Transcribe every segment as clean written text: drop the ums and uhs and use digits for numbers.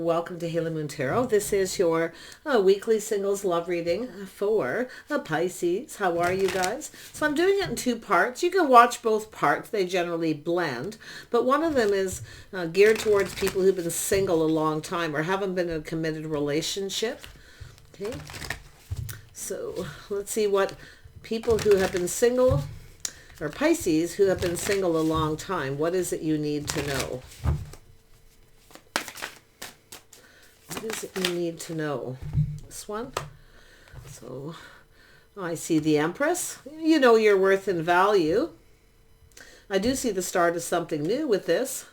welcome to Haley Moon Tarot. This is your weekly singles love reading for Pisces. How are you guys? So I'm doing it in two parts. You can watch both parts. They generally blend. But one of them is geared towards people who've been single a long time or haven't been in a committed relationship. Okay. So let's see what people who have been single, or Pisces who have been single a long time, what is it you need to know? What is it you need to know? This one. So I see the Empress. You know your worth and value. I do see the start of something new with this.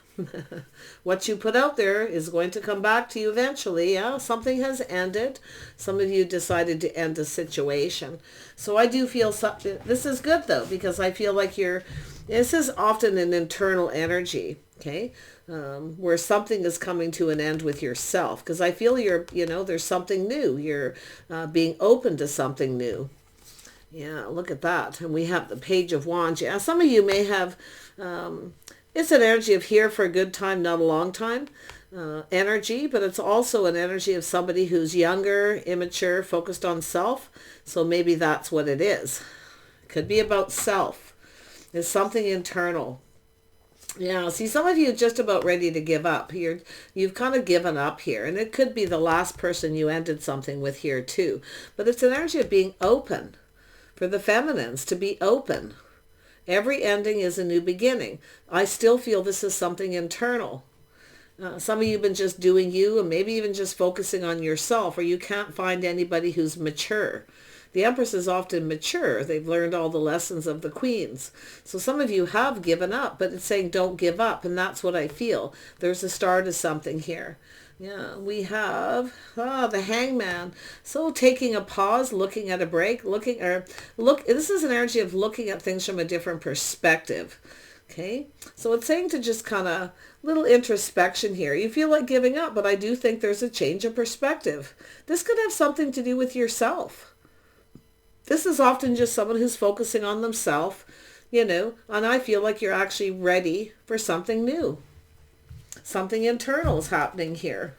What you put out there is going to come back to you eventually. Yeah, something has ended. Some of you decided to end a situation. So I do feel something. This is good though, because I feel like this is often an internal energy. Okay. Where something is coming to an end with yourself. Because I feel there's something new. You're being open to something new. Yeah, look at that. And we have the Page of Wands. Yeah, some of you may have, it's an energy of here for a good time, not a long time energy, but it's also an energy of somebody who's younger, immature, focused on self. So maybe that's what it is. Could be about self. It's something internal. Yeah, see, some of you are just about ready to give up. You've kind of given up here. And it could be the last person you ended something with here too. But it's an energy of being open. For the feminines, to be open. Every ending is a new beginning. I still feel this is something internal. Some of you have been just doing you and maybe even just focusing on yourself, or you can't find anybody who's mature. The Empress is often mature. They've learned all the lessons of the queens. So some of you have given up, but it's saying don't give up. And that's what I feel. There's a start of something here. Yeah, we have the Hangman. So taking a pause, looking at a break, this is an energy of looking at things from a different perspective. Okay, so it's saying to just kind of little introspection here. You feel like giving up, but I do think there's a change of perspective. This could have something to do with yourself. This is often just someone who's focusing on themselves, and I feel like you're actually ready for something new. Something internal is happening here.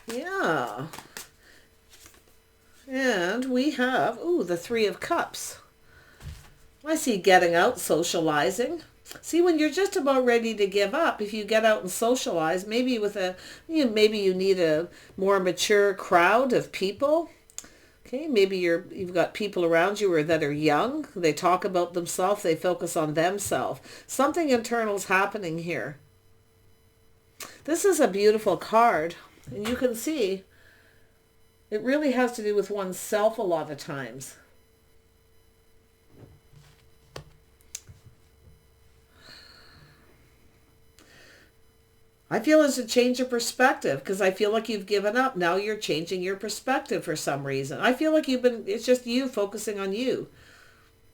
Yeah. And we have, the Three of Cups. I see getting out, socializing. See, when you're just about ready to give up, if you get out and socialize, maybe maybe you need a more mature crowd of people. Okay, maybe you've got people around you that are young. They talk about themselves. They focus on themselves. Something internal is happening here. This is a beautiful card. And you can see it really has to do with oneself a lot of times. I feel it's a change of perspective because I feel like you've given up. Now you're changing your perspective for some reason. I feel like it's just you focusing on you.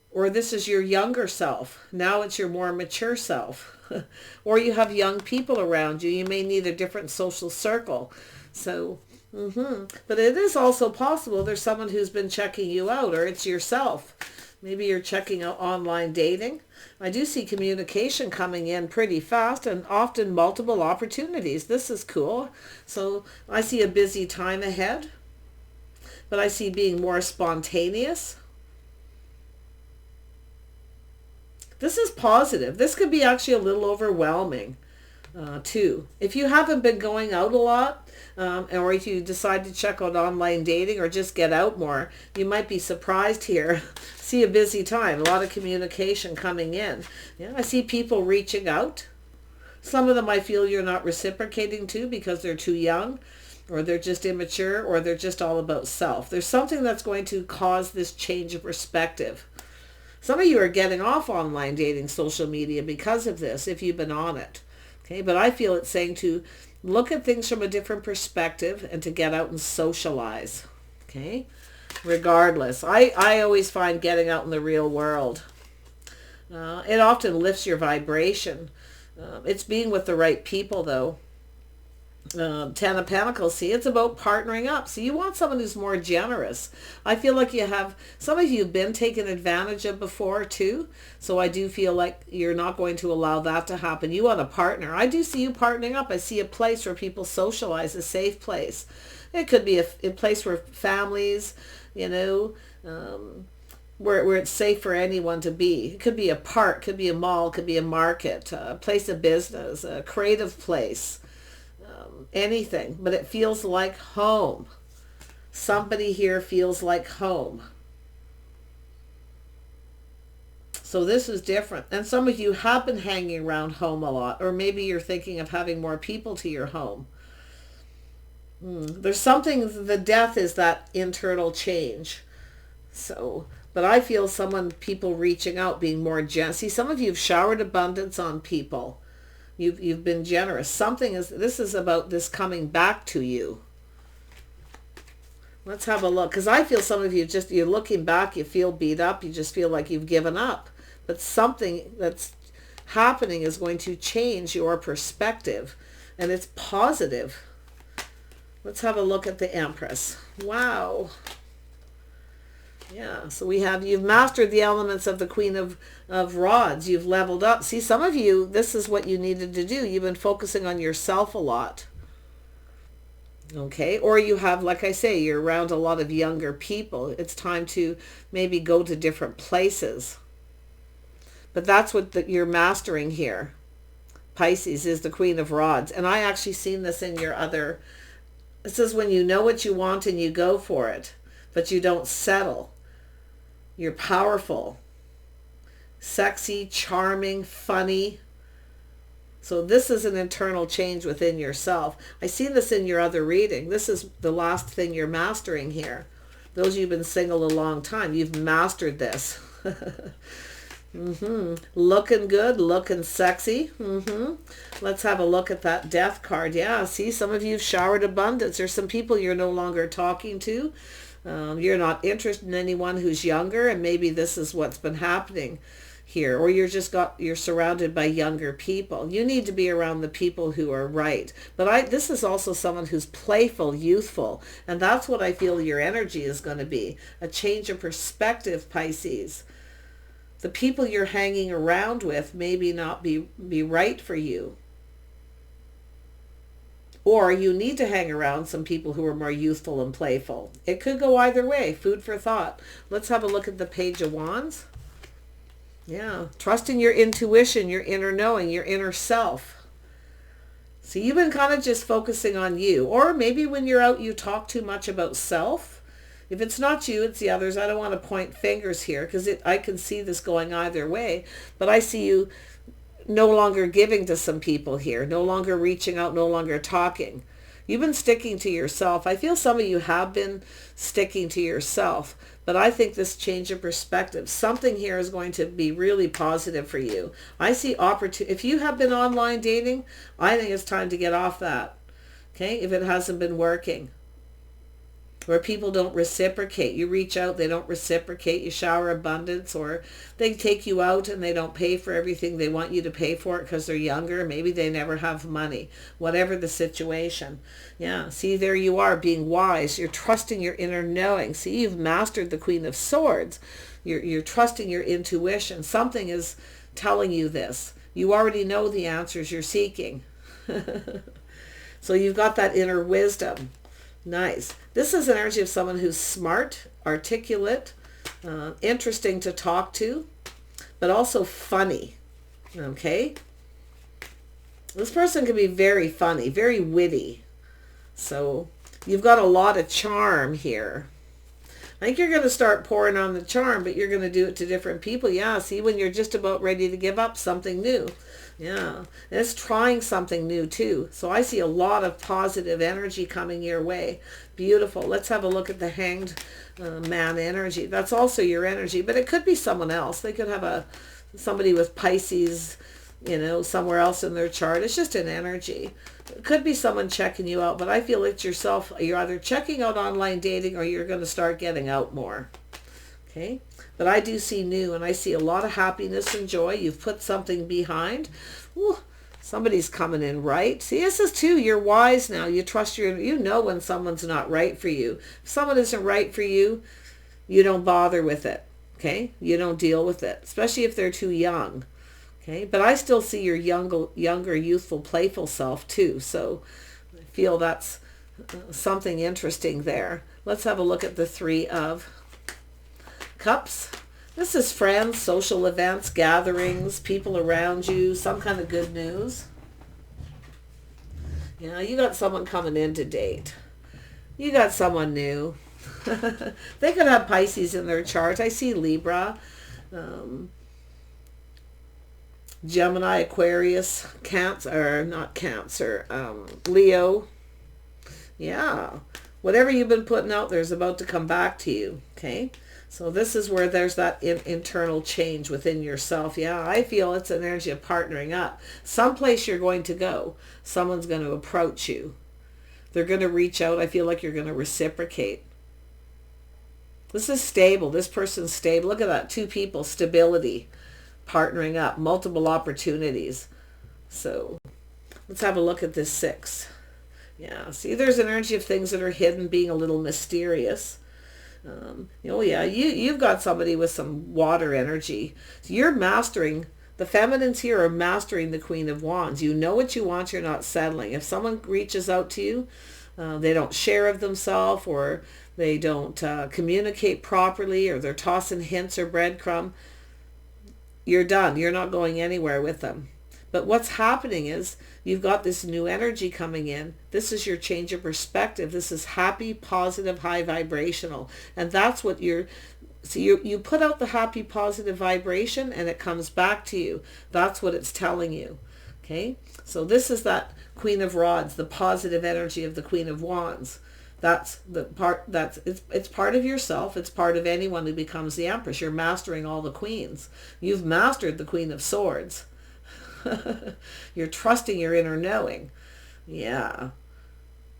Or this is your younger self. Now it's your more mature self. Or you have young people around you. You may need a different social circle. So, but it is also possible there's someone who's been checking you out, or it's yourself. Maybe you're checking out online dating. I do see communication coming in pretty fast and often multiple opportunities. This is cool. So I see a busy time ahead, but I see being more spontaneous. This is positive. This could be actually a little overwhelming too. If you haven't been going out a lot, or if you decide to check out online dating or just get out more, you might be surprised here. See a busy time, a lot of communication coming in. Yeah, I see people reaching out. Some of them I feel you're not reciprocating to because they're too young, or they're just immature, or they're just all about self. There's something that's going to cause this change of perspective. Some of you are getting off online dating, social media because of this, if you've been on it. Okay, but I feel it's saying to look at things from a different perspective and to get out and socialize. Okay, regardless. I always find getting out in the real world, it often lifts your vibration. It's being with the right people, though. Ten of Pentacles. See, it's about partnering up. So you want someone who's more generous. I feel like you have, some of you have been taken advantage of before too. So I do feel like you're not going to allow that to happen. You want a partner. I do see you partnering up. I see a place where people socialize, a safe place. It could be a place where families, you know, where it's safe for anyone to be. It could be a park, could be a mall, could be a market, a place of business, a creative place. Anything, but it feels like home. Somebody here feels like home. So this is different. And some of you have been hanging around home a lot, or maybe you're thinking of having more people to your home. There's something, the death is that internal change. So, but I feel people reaching out, being more generous. See, some of you have showered abundance on people. You've been generous. This is about this coming back to you. Let's have a look. Because I feel some of you you're looking back, you feel beat up, you just feel like you've given up. But something that's happening is going to change your perspective. And it's positive. Let's have a look at the Empress. Wow. Yeah, so you've mastered the elements of the Queen of Rods. You've leveled up. See, some of you, this is what you needed to do. You've been focusing on yourself a lot. Okay, or you have, like I say, you're around a lot of younger people. It's time to maybe go to different places. But that's what you're mastering here. Pisces is the Queen of Rods. And I actually seen this in your other... This is when you know what you want and you go for it, but you don't settle. You're powerful, sexy, charming, funny. So this is an internal change within yourself. I see this in your other reading. This is the last thing you're mastering here. Those of you who've been single a long time, you've mastered this. Looking good, looking sexy. Let's have a look at that Death card. Yeah, see, some of you have showered abundance. There's some people you're no longer talking to. You're not interested in anyone who's younger, and maybe this is what's been happening here. Or you're surrounded by younger people. You need to be around the people who are right. But this is also someone who's playful, youthful, and that's what I feel your energy is going to be. A change of perspective, Pisces. The people you're hanging around with maybe not be right for you. Or you need to hang around some people who are more youthful and playful. It could go either way. Food for thought. Let's have a look at the Page of Wands. Yeah. Trusting your intuition, your inner knowing, your inner self. So you've been kind of just focusing on you. Or maybe when you're out, you talk too much about self. If it's not you, it's the others. I don't want to point fingers here because I can see this going either way. But I see you no longer giving to some people here, no longer reaching out, no longer talking. You've been sticking to yourself. I feel some of you have been sticking to yourself, but I think this change of perspective, something here is going to be really positive for you. I see opportunity. If you have been online dating, I think it's time to get off that. Okay, if it hasn't been working. Where people don't reciprocate. You reach out, they don't reciprocate. You shower abundance, or they take you out and they don't pay for everything they want you to pay for it because they're younger. Maybe they never have money. Whatever the situation. Yeah, see, there you are being wise. You're trusting your inner knowing. See, you've mastered the Queen of Swords. You're trusting your intuition. Something is telling you this. You already know the answers you're seeking. So you've got that inner wisdom. Nice. This is an energy of someone who's smart, articulate, interesting to talk to, but also funny. Okay? This person can be very funny, very witty. So you've got a lot of charm here. I think you're going to start pouring on the charm, but you're going to do it to different people. Yeah, see, when you're just about ready to give up something new. Yeah, and it's trying something new too. So I see a lot of positive energy coming your way. Beautiful. Let's have a look at the Hanged Man energy. That's also your energy, but it could be someone else. They could have somebody with Pisces, somewhere else in their chart. It's just an energy. It could be someone checking you out, but I feel it's yourself. You're either checking out online dating or you're going to start getting out more. Okay? But I do see new, and I see a lot of happiness and joy. You've put something behind. Ooh, Somebody's coming in right. See, this is too, you're wise now. You trust you know when someone's not right for you. If someone isn't right for you, you don't bother with it. Okay? You don't deal with it, especially if they're too young. Okay? But I still see your younger, youthful, playful self too. So I feel that's something interesting there. Let's have a look at the Three of Cups. This is friends, social events, gatherings, people around you, some kind of good news. Yeah, you got someone coming in to date. You got someone new. They could have Pisces in their chart. I see Libra, Gemini, Aquarius, Leo. Yeah, whatever you've been putting out there is about to come back to you. Okay. So this is where there's that internal change within yourself. Yeah, I feel it's an energy of partnering up. Someplace you're going to go, someone's going to approach you. They're going to reach out. I feel like you're going to reciprocate. This is stable. This person's stable. Look at that. Two people, stability, partnering up, multiple opportunities. So let's have a look at this Six. Yeah, see, there's an energy of things that are hidden, being a little mysterious. Yeah, you've got somebody with some water energy. So you're mastering, the feminines here are mastering the Queen of Wands. You know what you want, you're not settling. If someone reaches out to you, they don't share of themselves, or they don't communicate properly, or they're tossing hints or breadcrumb, you're done. You're not going anywhere with them. But what's happening is you've got this new energy coming in. This is your change of perspective. This is happy, positive, high vibrational. And that's what so you put out the happy, positive vibration and it comes back to you. That's what it's telling you. Okay? So this is that Queen of Rods, the positive energy of the Queen of Wands. That's the part, it's part of yourself. It's part of anyone who becomes the Empress. You're mastering all the queens. You've mastered the Queen of Swords. You're trusting your inner knowing. Yeah.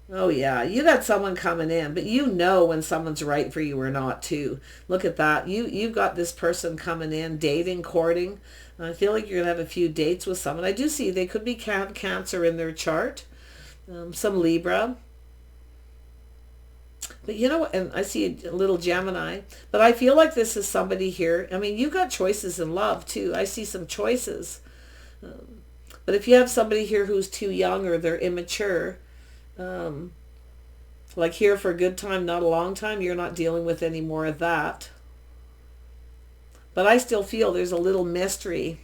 Oh yeah, you got someone coming in, but you know when someone's right for you or not too. Look at that. You've got this person coming in, dating, courting. I feel like you're gonna have a few dates with someone. I do see they could be Cancer in their chart, some Libra. But you know, and I see a little Gemini, but I feel like this is somebody here. I mean, you got choices in love too. I see some choices. But if you have somebody here who's too young or they're immature, like here for a good time, not a long time, you're not dealing with any more of that. But I still feel there's a little mystery.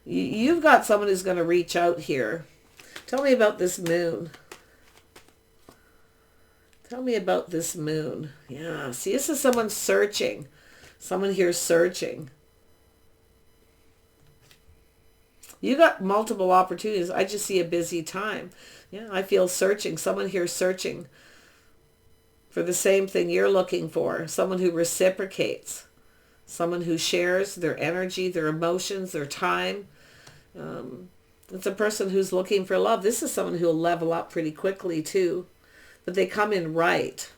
You've got someone who's going to reach out here. Tell me about this moon. Tell me about this moon. Yeah, see, this is someone searching. Someone here searching. You got multiple opportunities. I just see a busy time. Yeah, I feel searching. Someone here searching for the same thing you're looking for. Someone who reciprocates. Someone who shares their energy, their emotions, their time. It's a person who's looking for love. This is someone who will level up pretty quickly too. But they come in right.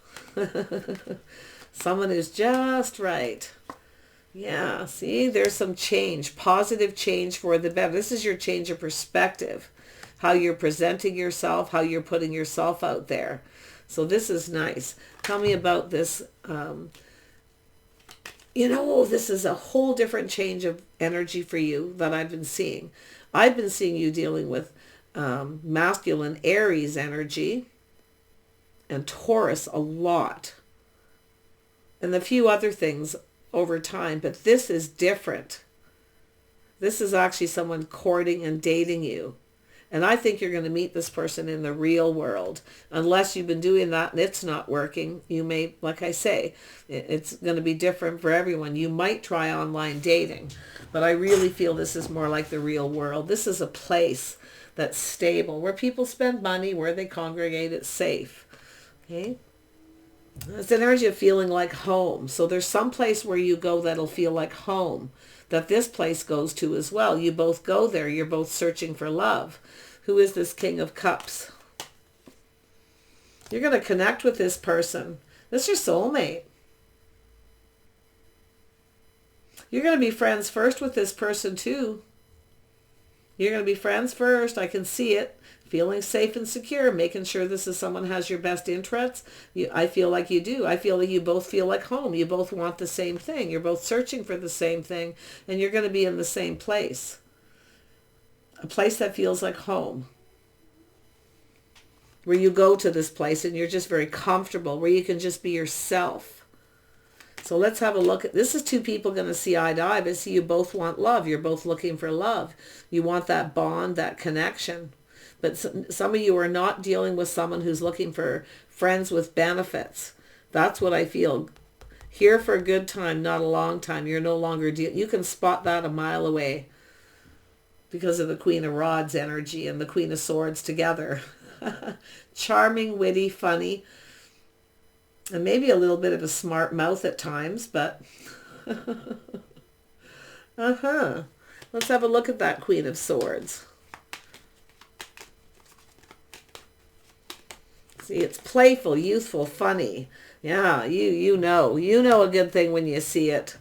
Someone who's just right. Yeah, see, there's some change, positive change for the better. This is your change of perspective, how you're presenting yourself, how you're putting yourself out there. So this is nice. Tell me about this. This is a whole different change of energy for you that I've been seeing. I've been seeing you dealing with masculine Aries energy and Taurus a lot. And a few other things over time, but this is different. This is actually someone courting and dating you. And I think you're going to meet this person in the real world. Unless you've been doing that and it's not working, you may, like I say, it's going to be different for everyone. You might try online dating, but I really feel this is more like the real world. This is a place that's stable, where people spend money, where they congregate, it's safe. Okay? It's an energy of feeling like home. So there's some place where you go that'll feel like home, that this place goes to as well. You both go there. You're both searching for love. Who is this King of Cups? You're going to connect with this person. This is your soulmate. You're going to be friends first with this person too. You're going to be friends first. I can see it. Feeling safe and secure, making sure this is someone who has your best interests. I feel like you do. I feel like you both feel like home. You both want the same thing. You're both searching for the same thing, and you're going to be in the same place. A place that feels like home. Where you go to this place and you're just very comfortable, where you can just be yourself. So let's have a look at this. Is two people going to see eye to eye, but see you both want love. You're both looking for love. You want that bond, that connection. But some of you are not dealing with someone who's looking for friends with benefits. That's what I feel. Here for a good time, not a long time. You're no longer you can spot that a mile away because of the Queen of Rods energy and the Queen of Swords together. Charming, witty, funny. And maybe a little bit of a smart mouth at times, but let's have a look at that Queen of Swords. See, it's playful, youthful, funny. Yeah, you know a good thing when you see it.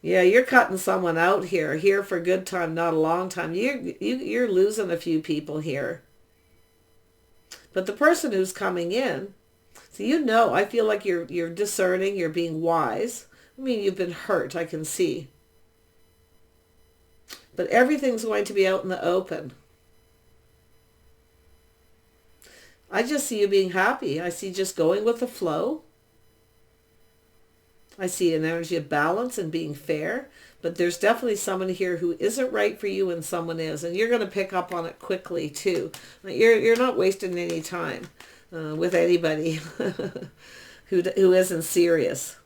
Yeah, you're cutting someone out here. Here for a good time, not a long time. You're losing a few people here. But the person who's coming in, so I feel like you're discerning, you're being wise. I mean, you've been hurt, I can see. But everything's going to be out in the open. I just see you being happy. I see just going with the flow. I see an energy of balance and being fair. But there's definitely someone here who isn't right for you and someone is. And you're going to pick up on it quickly too. You're not wasting any time with anybody who isn't serious.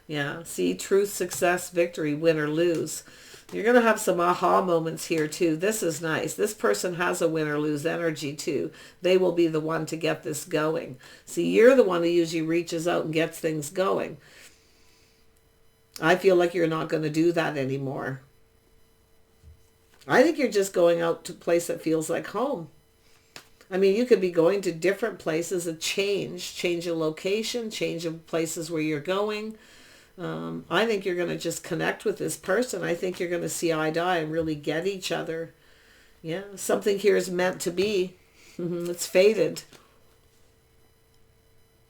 Yeah, see, truth, success, victory, win or lose. You're going to have some aha moments here too. This is nice. This person has a win or lose energy too. They will be the one to get this going. See, you're the one who usually reaches out and gets things going. I feel like you're not going to do that anymore. I think you're just going out to a place that feels like home. I mean, you could be going to different places, a change of location, change of places where you're going. I think you're going to just connect with this person. I think you're going to see eye to eye and really get each other. Yeah, something here is meant to be. It's fated.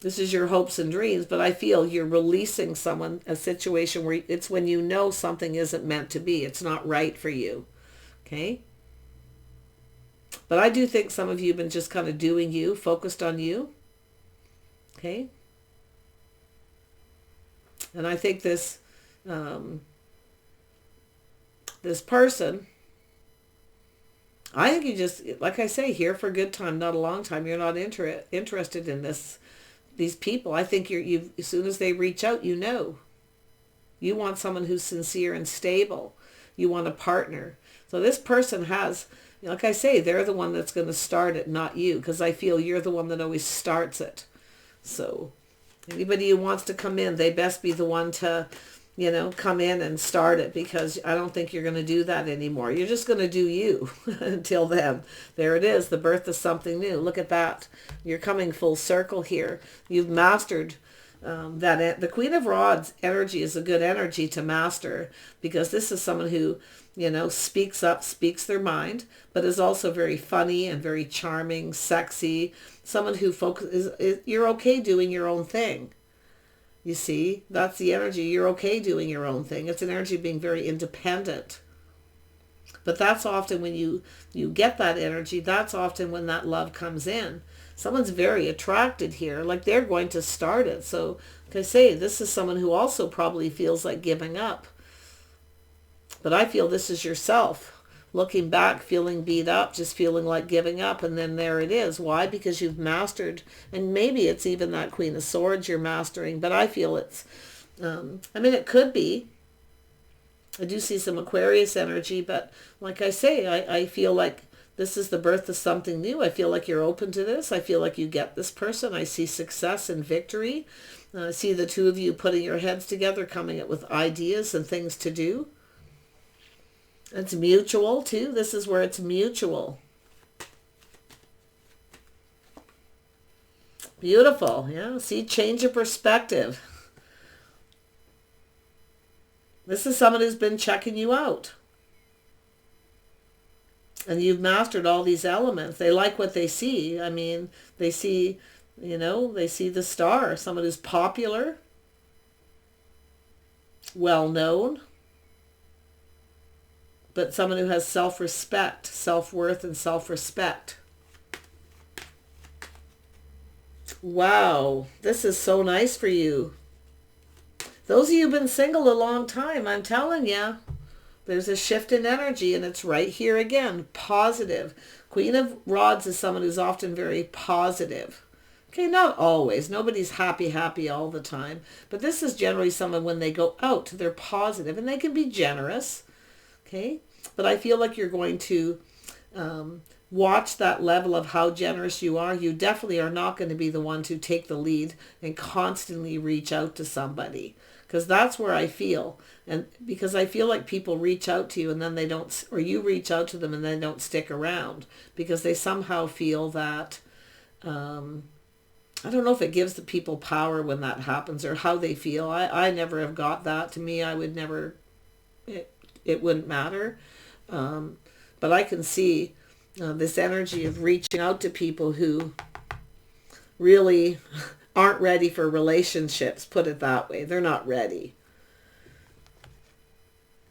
This is your hopes and dreams, but I feel you're releasing someone, a situation where it's when you know something isn't meant to be. It's not right for you. Okay? But I do think some of you have been just kind of doing you, focused on you. Okay? And I think this person, I think you just, like I say, here for a good time, not a long time. You're not interested in these people. I think as soon as they reach out, you want someone who's sincere and stable. You want a partner. So this person has, like I say, they're the one that's going to start it, not you, because I feel you're the one that always starts it. So anybody who wants to come in, they best be the one to, come in and start it, because I don't think you're going to do that anymore. You're just going to do you until then. There it is, the birth of something new. Look at that. You're coming full circle here. You've mastered that. The Queen of Rods energy is a good energy to master, because this is someone who, speaks up, speaks their mind, but is also very funny and very charming, sexy. Someone who you're okay doing your own thing. You see, that's the energy. You're okay doing your own thing. It's an energy of being very independent. But that's often when you get that energy, that's often when that love comes in. Someone's very attracted here, like they're going to start it. So, like I say, this is someone who also probably feels like giving up. But I feel this is yourself. Looking back, feeling beat up, just feeling like giving up, and then there it is. Why? Because you've mastered, and maybe it's even that Queen of Swords you're mastering, but I feel it's, it could be. I do see some Aquarius energy, but like I say, I feel like this is the birth of something new. I feel like you're open to this. I feel like you get this person. I see success and victory. I see the two of you putting your heads together, coming up with ideas and things to do. It's mutual too. This is where it's mutual. Beautiful. Yeah. See, change of perspective. This is someone who's been checking you out. And you've mastered all these elements. They like what they see. I mean, they see, you know, they see the star, someone who's popular, well-known, but someone who has self-respect, self-worth, and self-respect. Wow, this is so nice for you. Those of you who've been single a long time, I'm telling you, there's a shift in energy, and it's right here again, positive. Queen of Rods is someone who's often very positive. Okay, not always. Nobody's happy all the time. But this is generally someone, when they go out, they're positive, and they can be generous. Okay, but I feel like you're going to watch that level of how generous you are. You definitely are not going to be the one to take the lead and constantly reach out to somebody, because that's where I feel. And because I feel like people reach out to you and then they don't, or you reach out to them and they don't stick around, because they somehow feel that, I don't know if it gives the people power when that happens, or how they feel. I never have got that. To me, I would never, it wouldn't matter. But I can see this energy of reaching out to people who really aren't ready for relationships, put it that way. They're not ready.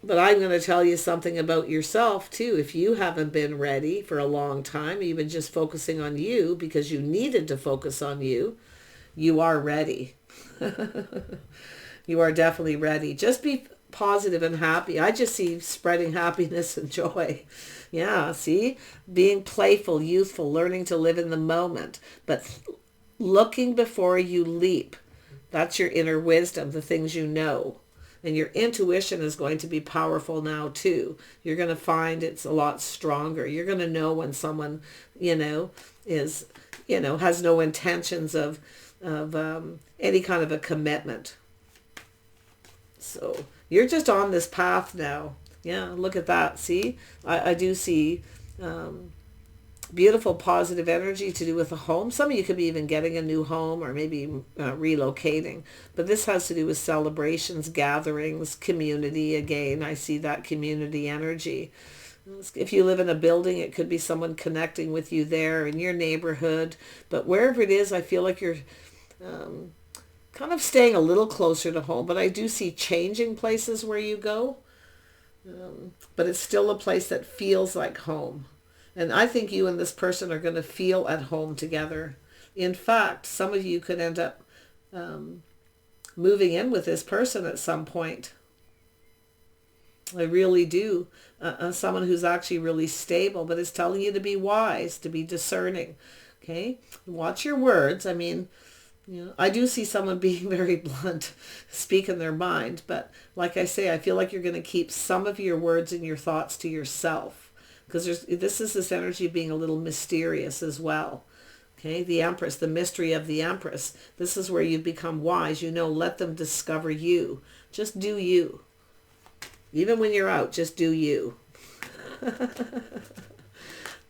But I'm going to tell you something about yourself too. If you haven't been ready for a long time, you've been just focusing on you because you needed to focus on you, you are ready. You are definitely ready. Just be positive and happy. I just see spreading happiness and joy. Yeah, see? Being playful, youthful, learning to live in the moment, but looking before you leap. That's your inner wisdom, the things you know. And your intuition is going to be powerful now too. You're going to find it's a lot stronger. You're going to know when someone, is, has no intentions of any kind of a commitment. So you're just on this path now. Yeah, look at that. See, I do see beautiful positive energy to do with a home. Some of you could be even getting a new home, or maybe relocating. But this has to do with celebrations, gatherings, community. Again, I see that community energy. If you live in a building, it could be someone connecting with you there in your neighborhood. But wherever it is, I feel like you're kind of staying a little closer to home. But I do see changing places where you go. But it's still a place that feels like home. And I think you and this person are going to feel at home together. In fact, some of you could end up moving in with this person at some point. I really do. Someone who's actually really stable, but is telling you to be wise, to be discerning. Okay? Watch your words. I mean, I do see someone being very blunt, speaking their mind. But like I say, I feel like you're going to keep some of your words and your thoughts to yourself. Because this is this energy of being a little mysterious as well. Okay, the Empress, the mystery of the Empress. This is where you become wise. Let them discover you. Just do you. Even when you're out, just do you.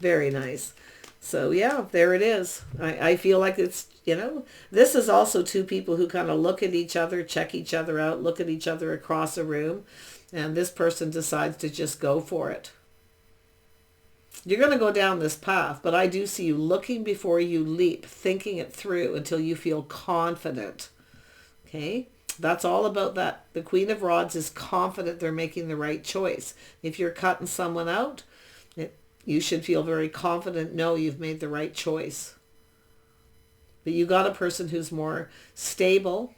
Very nice. So yeah, there it is. I feel like it's, this is also two people who kind of look at each other, check each other out, look at each other across a room. And this person decides to just go for it. You're going to go down this path, but I do see you looking before you leap, thinking it through until you feel confident. Okay? That's all about that. The Queen of Rods is confident they're making the right choice. If you're cutting someone out, you should feel very confident, no, you've made the right choice. But you got a person who's more stable,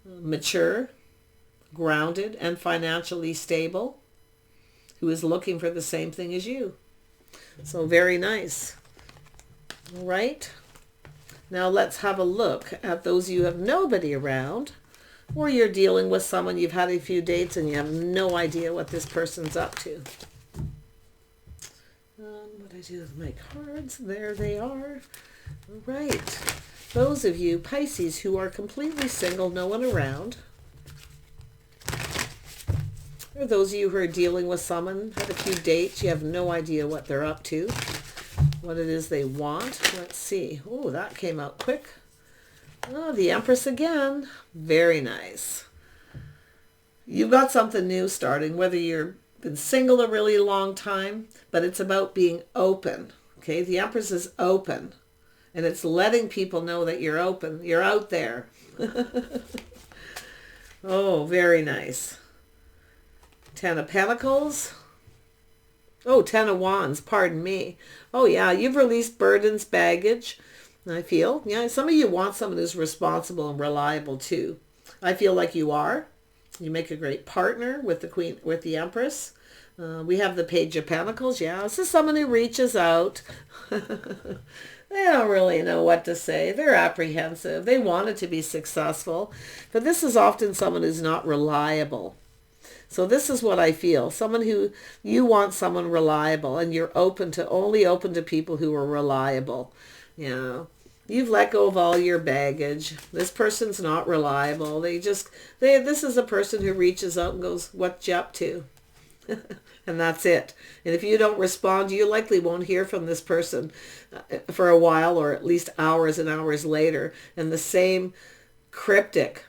mature, grounded, and financially stable, who is looking for the same thing as you. So very nice. All right. Now let's have a look at those of you who have nobody around, or you're dealing with someone, you've had a few dates and you have no idea what this person's up to. What do I do with my cards? There they are. All right. Those of you, Pisces, who are completely single, no one around, or those of you who are dealing with someone, had a few dates, you have no idea what they're up to, what it is they want. Let's see. Oh, that came out quick. Oh, the Empress again. Very nice. You've got something new starting, whether you're been single a really long time, but it's about being open. Okay, the Empress is open, and it's letting people know that you're open. You're out there. Oh, very nice. 10 of Pentacles. Oh, 10 of Wands, pardon me. Oh yeah, you've released burdens, baggage, I feel. Yeah, some of you want someone who's responsible and reliable too. I feel like you are. You make a great partner with the Queen, with the Empress. We have the Page of Pentacles. Yeah, this is someone who reaches out. They don't really know what to say. They're apprehensive. They want it to be successful. But this is often someone who's not reliable. So this is what I feel. Someone who, you want someone reliable, and you're only open to people who are reliable. Yeah. You've let go of all your baggage. This person's not reliable. This is a person who reaches out and goes, what you up to? And that's it. And if you don't respond, you likely won't hear from this person for a while, or at least hours and hours later. And the same cryptic,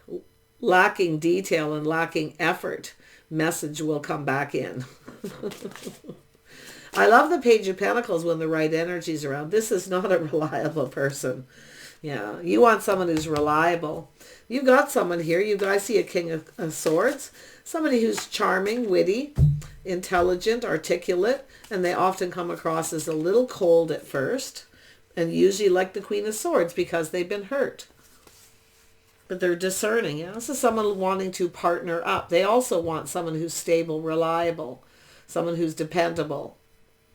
lacking detail and lacking effort message will come back in. I love the Page of Pentacles when the right energy is around. This is not a reliable person. Yeah, you want someone who's reliable. You've got someone here. I see a King of Swords. Somebody who's charming, witty, intelligent, articulate, and they often come across as a little cold at first, and usually like the Queen of Swords because they've been hurt. But they're discerning. Yeah? This is someone wanting to partner up. They also want someone who's stable, reliable, someone who's dependable,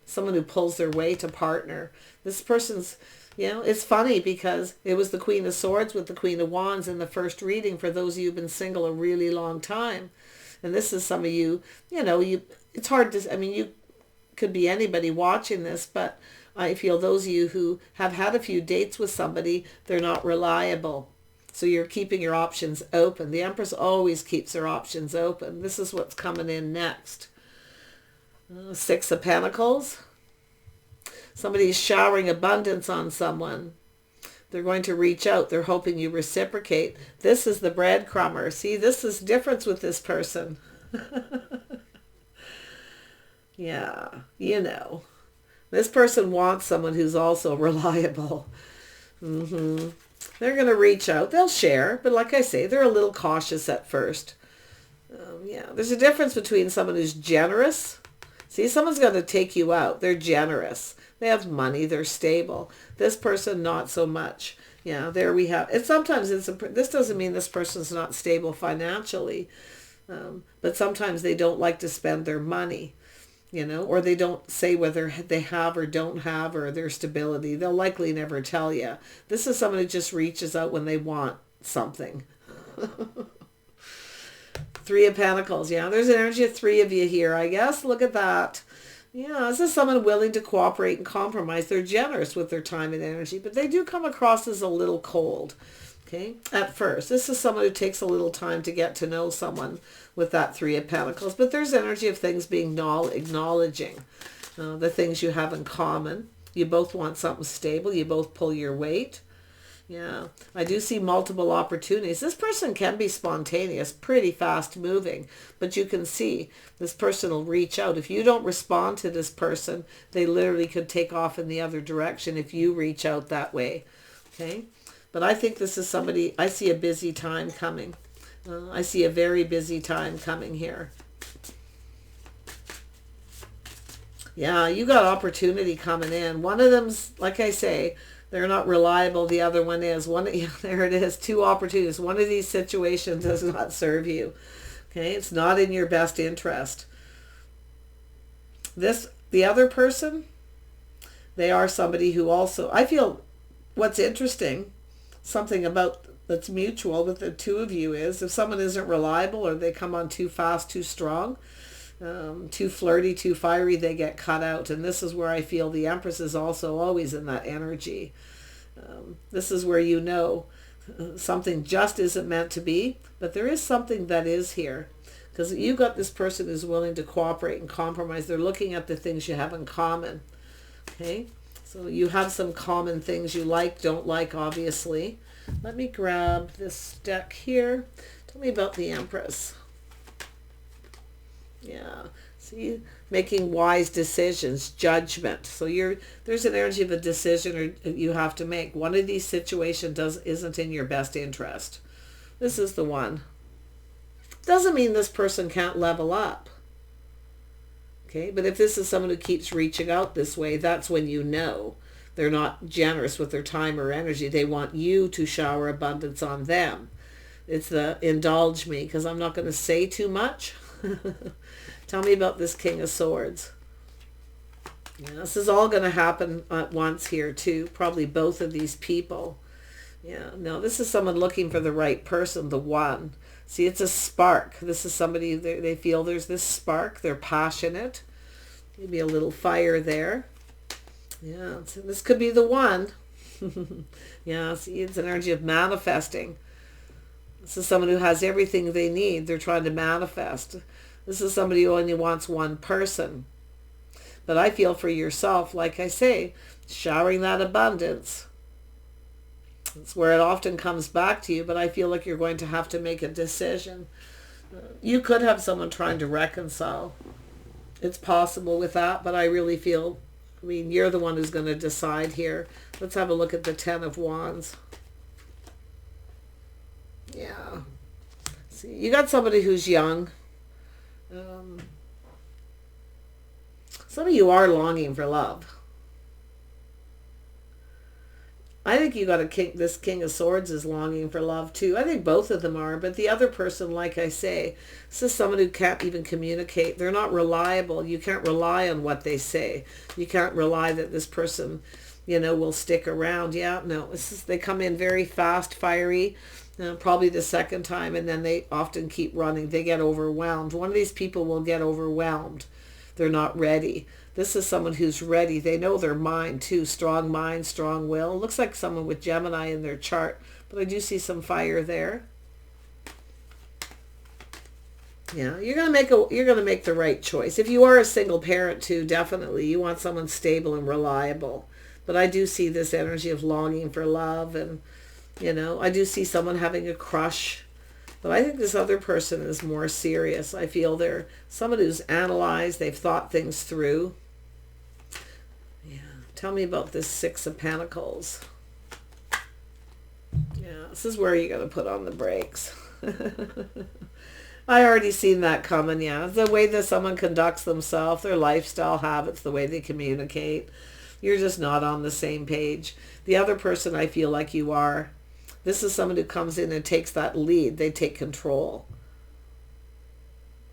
someone who pulls their weight to partner. This person's, it's funny because it was the Queen of Swords with the Queen of Wands in the first reading for those of you who've been single a really long time. And this is some of you, it's hard to, you could be anybody watching this, but I feel those of you who have had a few dates with somebody, they're not reliable. So you're keeping your options open. The Empress always keeps her options open. This is what's coming in next. 6 of Pentacles. Somebody's showering abundance on someone. They're going to reach out. They're hoping you reciprocate. This is the breadcrumber. See, this is difference with this person. Yeah, This person wants someone who's also reliable. They're going to reach out. They'll share. But like I say, they're a little cautious at first. There's a difference between someone who's generous. See, someone's going to take you out. They're generous. They have money. They're stable. This person, not so much. Yeah, there we have. And sometimes this doesn't mean this person's not stable financially, but sometimes they don't like to spend their money, or they don't say whether they have or don't have or their stability. They'll likely never tell you. This is someone who just reaches out when they want something. 3 of Pentacles. Yeah, there's an energy of 3 of you here, I guess. Look at that. Yeah, this is someone willing to cooperate and compromise. They're generous with their time and energy, but they do come across as a little cold, okay, at first. This is someone who takes a little time to get to know someone with that 3 of Pentacles, but there's energy of things being acknowledging the things you have in common. You both want something stable. You both pull your weight. Yeah, I do see multiple opportunities. This person can be spontaneous, pretty fast moving, but you can see this person will reach out. If you don't respond to this person, they literally could take off in the other direction if you reach out that way. Okay, but I think this is somebody, I see a busy time coming. I see a very busy time coming here. Yeah, you got opportunity coming in. One of them's, like I say, they're not reliable. The other one is. There it is. 2 opportunities. One of these situations does not serve you. Okay, it's not in your best interest. The other person, they are somebody who also, I feel what's interesting, something about that's mutual with the 2 of you is if someone isn't reliable or they come on too fast, too strong, too flirty, too fiery, they get cut out. And this is where I feel the Empress is also always in that energy. This is where something just isn't meant to be, but there is something that is here. Because you got this person who's willing to cooperate and compromise. They're looking at the things you have in common. Okay, so you have some common things you like, don't like, obviously. Let me grab this deck here. Tell me about the Empress. Yeah, See, making wise decisions, judgment. So there's an energy of a decision or you have to make. One of these situations isn't in your best interest. This is the one. Doesn't mean this person can't level up. Okay, but if this is someone who keeps reaching out this way, that's when you know they're not generous with their time or energy. They want you to shower abundance on them. It's the indulge me, because I'm not going to say too much. Tell me about this King of Swords. Yeah, this is all going to happen at once here too. Probably both of these people. Yeah, no, this is someone looking for the right person, the one. See, it's a spark. This is somebody, they feel there's this spark. They're passionate. Maybe a little fire there. Yeah, this could be the one. Yeah, see, it's an energy of manifesting. This is someone who has everything they need. They're trying to manifest. This is somebody who only wants one person. But I feel for yourself, like I say, showering that abundance. It's where it often comes back to you, but I feel like you're going to have to make a decision. You could have someone trying to reconcile. It's possible with that, but I really feel, I mean, you're the one who's going to decide here. Let's have a look at the Ten of Wands. Yeah. See, you got somebody who's young. Some of you are longing for love. I think you got a king. This King of Swords is longing for love too. I think both of them are, but the other person, like I say, this is someone who can't even communicate. They're not reliable. You can't rely on what they say. You can't rely that this person, you know, will stick around. Yeah, no. They come in very fast, fiery. Probably the second time, and then they often keep running. They get overwhelmed. One of these people will get overwhelmed. They're not ready. This is someone who's ready. They know their mind too. Strong mind, strong will. Looks like someone with Gemini in their chart, but I do see some fire there. Yeah, you're gonna make the right choice. If you are a single parent too, definitely you want someone stable and reliable. But I do see this energy of longing for love, and you know, I do see someone having a crush. But I think this other person is more serious. I feel they're someone who's analyzed, they've thought things through. Yeah. Tell me about this Six of Pentacles. Yeah, this is where you're going to put on the brakes. I already seen that coming, yeah. The way that someone conducts themselves, their lifestyle habits, the way they communicate. You're just not on the same page. The other person, I feel like you are. This is someone who comes in and takes that lead. They take control.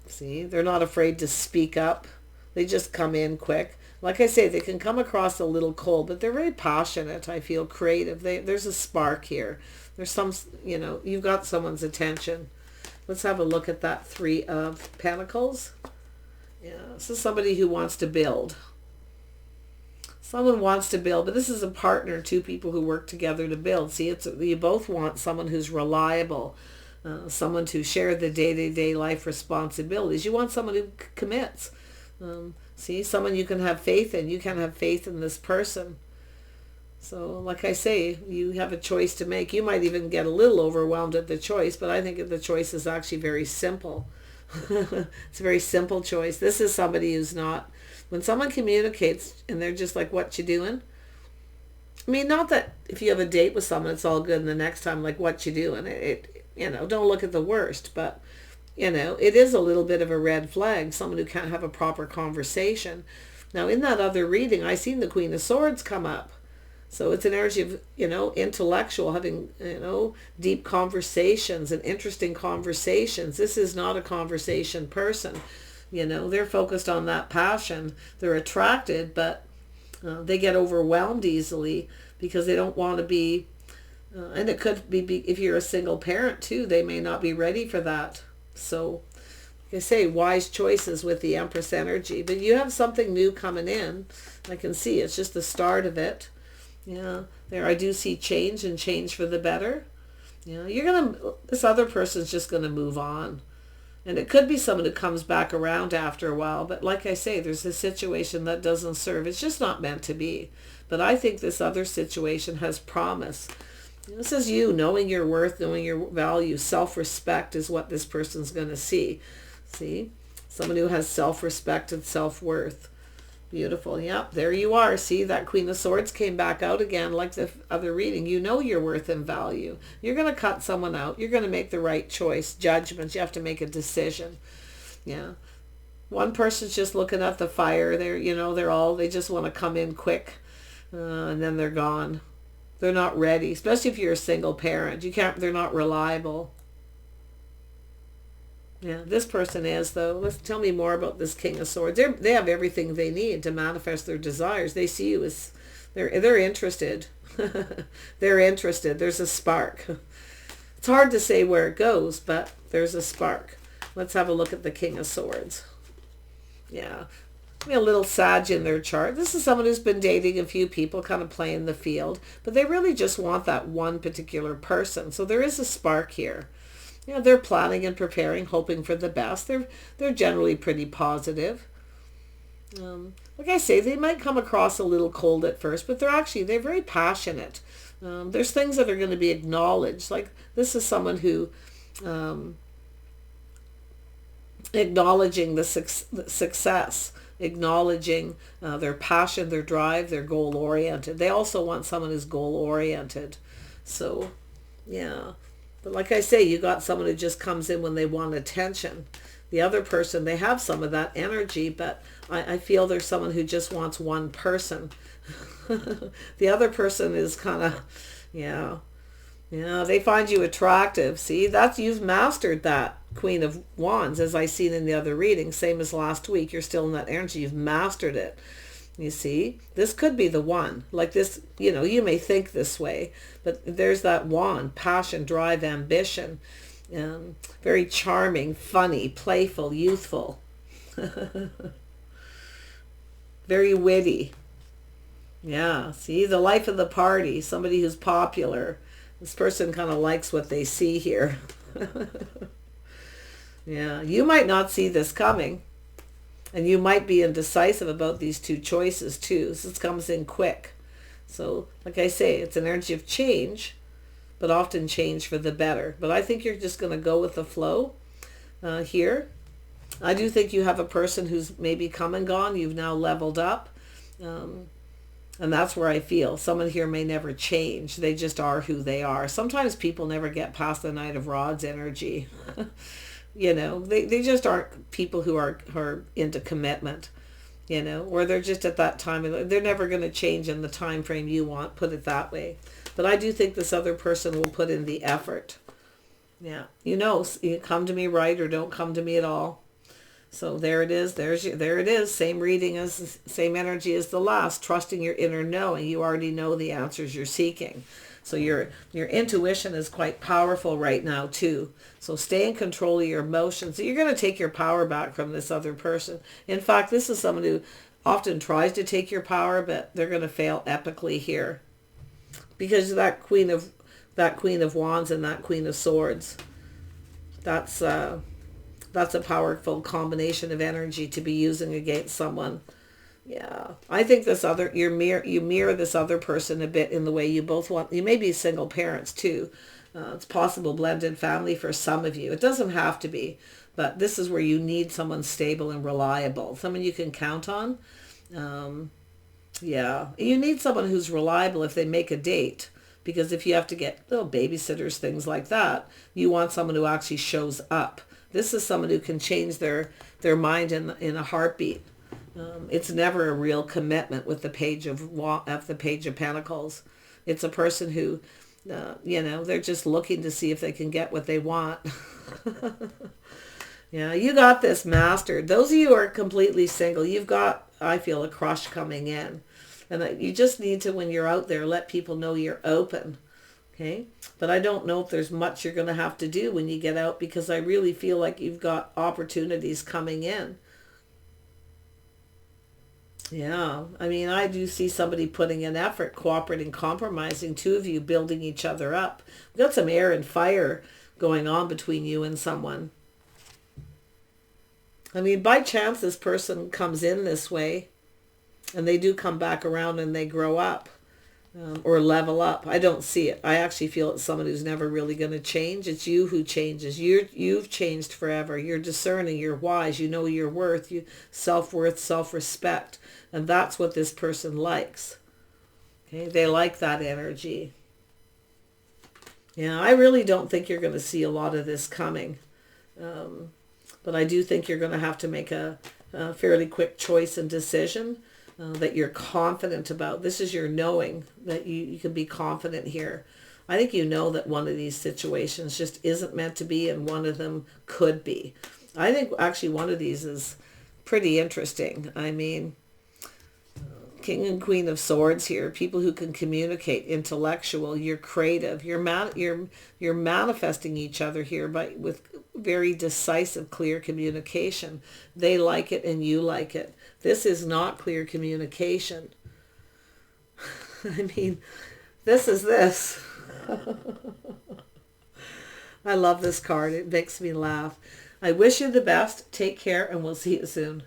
See, they're not afraid to speak up. They just come in quick. Like I say, they can come across a little cold, but they're very passionate. I feel creative. There's a spark here. There's some, you know, you've got someone's attention. Let's have a look at that Three of Pentacles. Yeah, this is somebody who wants to build. Someone wants to build, but this is a partner, two people who work together to build. See, you both want someone who's reliable, someone to share the day-to-day life responsibilities. You want someone who commits. See, someone you can have faith in. You can have faith in this person. So, like I say, you have a choice to make. You might even get a little overwhelmed at the choice, but I think the choice is actually very simple. It's a very simple choice. This is somebody who's not... When someone communicates and they're just like, what you doing? I mean, not that if you have a date with someone, it's all good. And the next time, like, what you doing? You know, don't look at the worst. But, you know, it is a little bit of a red flag. Someone who can't have a proper conversation. Now, in that other reading, I seen the Queen of Swords come up. So it's an energy of, you know, intellectual, having, you know, deep conversations and interesting conversations. This is not a conversation person. You know, they're focused on that passion. They're attracted, but they get overwhelmed easily because they don't want to be, and it could be if you're a single parent too, they may not be ready for that. So, like I say, wise choices with the Empress energy. But you have something new coming in. I can see it's just the start of it. Yeah, there I do see change, and change for the better. You know, this other person's just going to move on. And it could be someone who comes back around after a while. But like I say, there's a situation that doesn't serve. It's just not meant to be. But I think this other situation has promise. This is you knowing your worth, knowing your value. Self-respect is what this person's going to see. See? Someone who has self-respect and self-worth. Beautiful. Yep, there you are. See, that Queen of Swords came back out again like the other reading. You know your worth and value. You're going to cut someone out. You're going to make the right choice. Judgments. You have to make a decision. Yeah. One person's just looking at the fire. They're, they just want to come in quick. And then they're gone. They're not ready. Especially if you're a single parent. They're not reliable. Yeah, this person is, though. Let's tell me more about this King of Swords. They have everything they need to manifest their desires. They see you as, they're interested. They're interested. There's a spark. It's hard to say where it goes, but there's a spark. Let's have a look at the King of Swords. Yeah. A little Sag in their chart. This is someone who's been dating a few people, kind of playing the field, but they really just want that one particular person. So there is a spark here. They're planning and preparing, hoping for the best. They're generally pretty positive. Like I say, they might come across a little cold at first, but they're very passionate. There's things that are going to be acknowledged. Like this is someone who acknowledging the success, acknowledging their passion, their drive, their goal-oriented. They also want someone who's goal-oriented. So, yeah. But like I say, you got someone who just comes in when they want attention. The other person, they have some of that energy, but I feel there's someone who just wants one person. The other person is kind of, they find you attractive. See, you've mastered that Queen of Wands, as I seen in the other reading, same as last week. You're still in that energy. You've mastered it. You see, this could be the one. Like this, you may think this way, but there's that wand, passion, drive, ambition. Very charming, funny, playful, youthful. Very witty. Yeah, see, the life of the party, somebody who's popular. This person kind of likes what they see here. Yeah, you might not see this coming. And you might be indecisive about these two choices too. This comes in quick. So, like I say, it's an energy of change, but often change for the better. But I think you're just going to go with the flow here. I do think you have a person who's maybe come and gone. You've now leveled up. And that's where I feel. Someone here may never change. They just are who they are. Sometimes people never get past the Knight of Rods energy. They just aren't people who are into commitment, or they're just at that time. They're never going to change in the time frame you want, put it that way. But I do think this other person will put in the effort. Yeah. You come to me right or don't come to me at all. So there it is. There it is. Same reading same energy as the last. Trusting your inner knowing. You already know the answers you're seeking. So your intuition is quite powerful right now too. So stay in control of your emotions. So you're going to take your power back from this other person. In fact, this is someone who often tries to take your power, but they're going to fail epically here. Because that Queen of Wands and that Queen of Swords. That's a powerful combination of energy to be using against someone. Yeah, I think you mirror this other person a bit in the way you both want. You may be single parents too. It's possible blended family for some of you. It doesn't have to be, but this is where you need someone stable and reliable, someone you can count on. Yeah, you need someone who's reliable if they make a date, because if you have to get little babysitters, things like that, you want someone who actually shows up. This is someone who can change their mind in a heartbeat. It's never a real commitment with the Page of Pentacles. It's a person who, they're just looking to see if they can get what they want. Yeah, you got this mastered. Those of you who are completely single, you've got, I feel, a crush coming in. And you just need to, when you're out there, let people know you're open. Okay? But I don't know if there's much you're going to have to do when you get out, because I really feel like you've got opportunities coming in. Yeah, I mean, I do see somebody putting in effort, cooperating, compromising, two of you building each other up. We've got some air and fire going on between you and someone. I mean, by chance this person comes in this way, and they do come back around and they grow up. or level up. I don't see it. I actually feel it's someone who's never really going to change. It's you who changes. You've changed forever. You're discerning. You're wise. You know your worth. Self-worth, self-respect. And that's what this person likes. Okay, they like that energy. Yeah, I really don't think you're going to see a lot of this coming. But I do think you're going to have to make a fairly quick choice and decision that you're confident about. This is your knowing that you can be confident here. I think you know that one of these situations just isn't meant to be and one of them could be. I think actually one of these is pretty interesting. I mean, King and Queen of Swords here, people who can communicate, intellectual, you're creative, you're manifesting each other here with very decisive, clear communication. They like it and you like it. This is not clear communication. I mean, this is this. I love this card. It makes me laugh. I wish you the best. Take care and we'll see you soon.